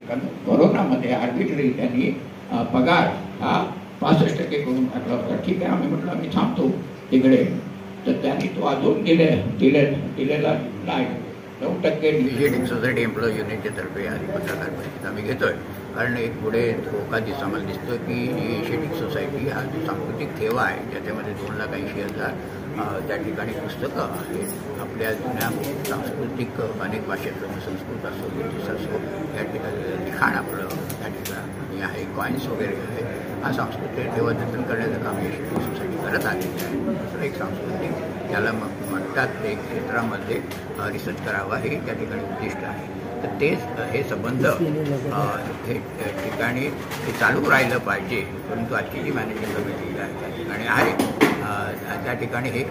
कारण कोरोनामध्ये आर्बिट्ररी त्यांनी पगार हा 65% करून टाकला होता. ठीक आहे, आम्ही म्हटलं आम्ही थांबतो तिकडे, तर त्यांनी तो अजून दिलेला नाही. 9% एशियाटिक सोसायटी एम्प्लॉई युनियनच्या तर्फे या पत्रकार परिषद आम्ही घेतोय. कारण एक पुढे धोका आम्हाला दिसतो की एशियाटिक सोसायटी हा जो सांस्कृतिक ठेवा आहे, ज्याच्यामध्ये 2,80,000 त्या ठिकाणी पुस्तकं आहेत. आपल्या जुन्या सांस्कृतिक अनेक भाषेतलं संस्कृत असो, ब्रिटिश असो, या ठिकाणी लिखाण आपलं त्या ठिकाणी आहे, कॉईन्स वगैरे आहे. हा सांस्कृतिक ठेवा जतन करण्याचं काम एशियाटिक सोसायटी करत आलेली आहे. दुसरं एक सांस्कृतिक त्याला म्हणतात ते क्षेत्रामध्ये रिसर्च करावा हे त्या ठिकाणी उद्दिष्ट आहे. तर तेच हे संबंध हे ठिकाणी हे चालू राहिलं पाहिजे. परंतु आजची जी मॅनेजिंग कमिटी त्या ठिकाणी आहे त्या ठिकाणी हे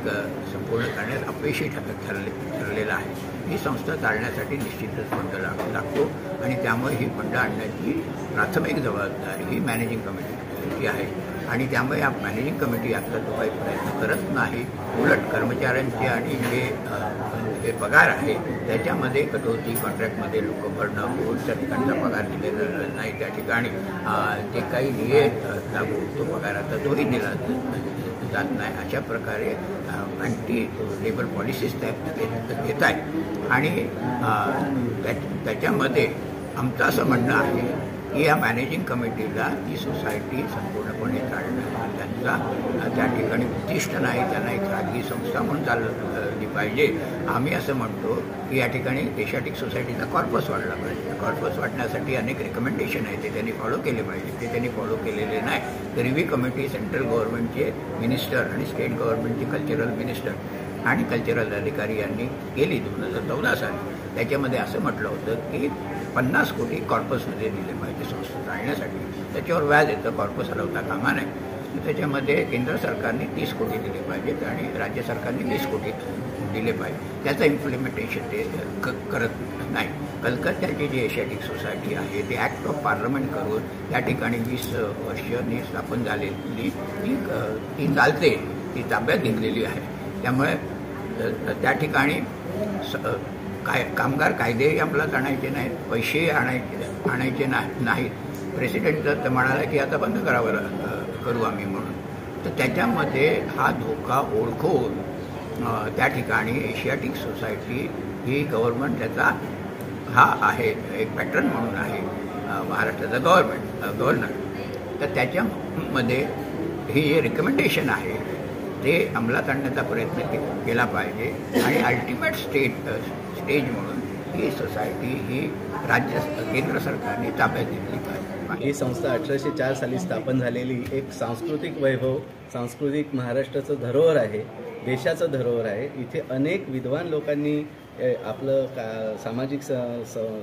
संपूर्ण करण्यास अपयशी ठरलेलं आहे. ही संस्था चालण्यासाठी निश्चितच फंड लागतो आणि त्यामुळे ही फंड आणण्याची प्राथमिक जबाबदारी ही मॅनेजिंग कमिटीची आहे. आणि त्यामुळे या मॅनेजिंग कमिटी आता तो काही प्रयत्न करत नाही. उलट कर्मचाऱ्यांचे आणि जे पगार आहे त्याच्यामध्ये कटौती, कॉन्ट्रॅक्टमध्ये लोक भरणं, त्या ठिकाणचा पगार दिलेला नाही, त्या ठिकाणी जे काही ध्येय लागू तो पगार आता तोही दिला जात नाही. अशा प्रकारे अँटी लेबर पॉलिसीज घेत आहेत. आणि त्याच्यामध्ये आमचं असं म्हणणं आहे की या मॅनेजिंग कमिटीला ही सोसायटी संपूर्णपणे चालणं त्यांचा त्या ठिकाणी उद्दिष्ट नाही. त्यांना एक खाजगी संस्था म्हणून चालली पाहिजे. आम्ही असं म्हणतो की या ठिकाणी एशियाटिक सोसायटीचा कॉर्पस वाढला पाहिजे. कॉर्पस वाढण्यासाठी अनेक रिकमेंडेशन आहे, ते त्यांनी फॉलो केले पाहिजे. ते त्यांनी फॉलो केलेले नाही. तर रिव्ह्यू कमिटी सेंट्रल गव्हर्नमेंटचे मिनिस्टर आणि स्टेट गव्हर्नमेंटचे कल्चरल मिनिस्टर आणि कल्चरल अधिकारी यांनी केली 2014 साली. त्याच्यामध्ये असं म्हटलं होतं की 50 कोटी कॉर्पसमध्ये दिले पाहिजे संस्था चालण्यासाठी. त्याच्यावर व्याज येतं, कॉर्पस हलवता कामा नये. त्याच्यामध्ये केंद्र सरकारने 30 कोटी दिले पाहिजेत आणि राज्य सरकारने 20 कोटी दिले पाहिजे. त्याचं इम्प्लिमेंटेशन ते करत नाही. कलकत्त्याची जी एशियाटिक सोसायटी आहे ते ॲक्ट ऑफ पार्लमेंट करून त्या ठिकाणी 20 वर्षांनी स्थापन झालेली ती चालते, ती ताब्यात घेतलेली आहे. त्यामुळे त्या ठिकाणी कामगार कायदेही अंमलात आणायचे नाहीत, पैसेही आणायचे नाहीत. प्रेसिडेंट तर म्हणाला की आता बंद करू आम्ही म्हणून. तर त्याच्यामध्ये हा धोका ओळखून त्या ठिकाणी एशियाटिक सोसायटी ही गव्हर्नमेंट त्याचा हा आहे एक पॅटर्न म्हणून आहे महाराष्ट्राचा गव्हर्नर. तर त्याच्यामध्ये ही जे रिकमेंडेशन आहे ते अंमलात आणण्याचा प्रयत्न केला पाहिजे. आणि अल्टिमेट स्टेज म्हणून ही सोसायटी ही केंद्र सरकारने ताब्यात घेतली पाहिजे. ही संस्था 1804 साली स्थापन झालेली एक सांस्कृतिक वैभव, सांस्कृतिक महाराष्ट्राचं धरोहर आहे, देशाचं धरोहर आहे. इथे अनेक विद्वान लोकांनी आपलं सामाजिक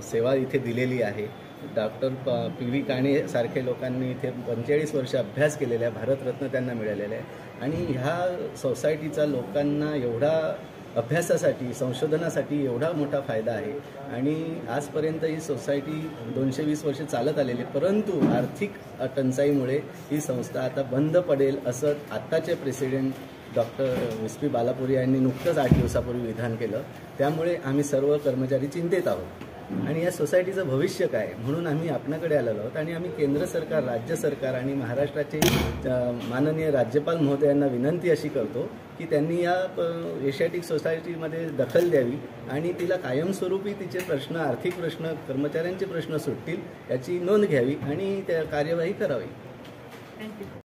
सेवा इथे दिलेली आहे. डॉक्टर PV काणे सारखे लोकांनी इथे 45 वर्ष अभ्यास केलेला आहे, भारतरत्न त्यांना मिळालेलं आहे. आणि ह्या सोसायटीचा लोकांना एवढा अभ्यासासाठी, संशोधनासाठी एवढा मोठा फायदा आहे. आणि आजपर्यंत ही सोसायटी 220 वर्ष चालत आलेली, परंतु आर्थिक टंचाईमुळे ही संस्था आता बंद पडेल असं आत्ताचे प्रेसिडेंट डॉक्टर SP बालापुरी यांनी नुकतंच 8 दिवसापूर्वी विधान केलं. त्यामुळे आम्ही सर्व कर्मचारी चिंतेत आहोत. आणि या सोसायटीचं भविष्य काय म्हणून आम्ही आपणाकडे आलेलो आहोत. आणि आम्ही केंद्र सरकार, राज्य सरकार आणि महाराष्ट्राचे माननीय राज्यपाल महोदयांना विनंती अशी करतो की त्यांनी या एशियाटिक सोसायटीमध्ये दखल द्यावी आणि तिला कायमस्वरूपी तिचे प्रश्न, आर्थिक प्रश्न, कर्मचाऱ्यांचे प्रश्न सुटतील याची नोंद घ्यावी आणि त्या कार्यवाही करावी.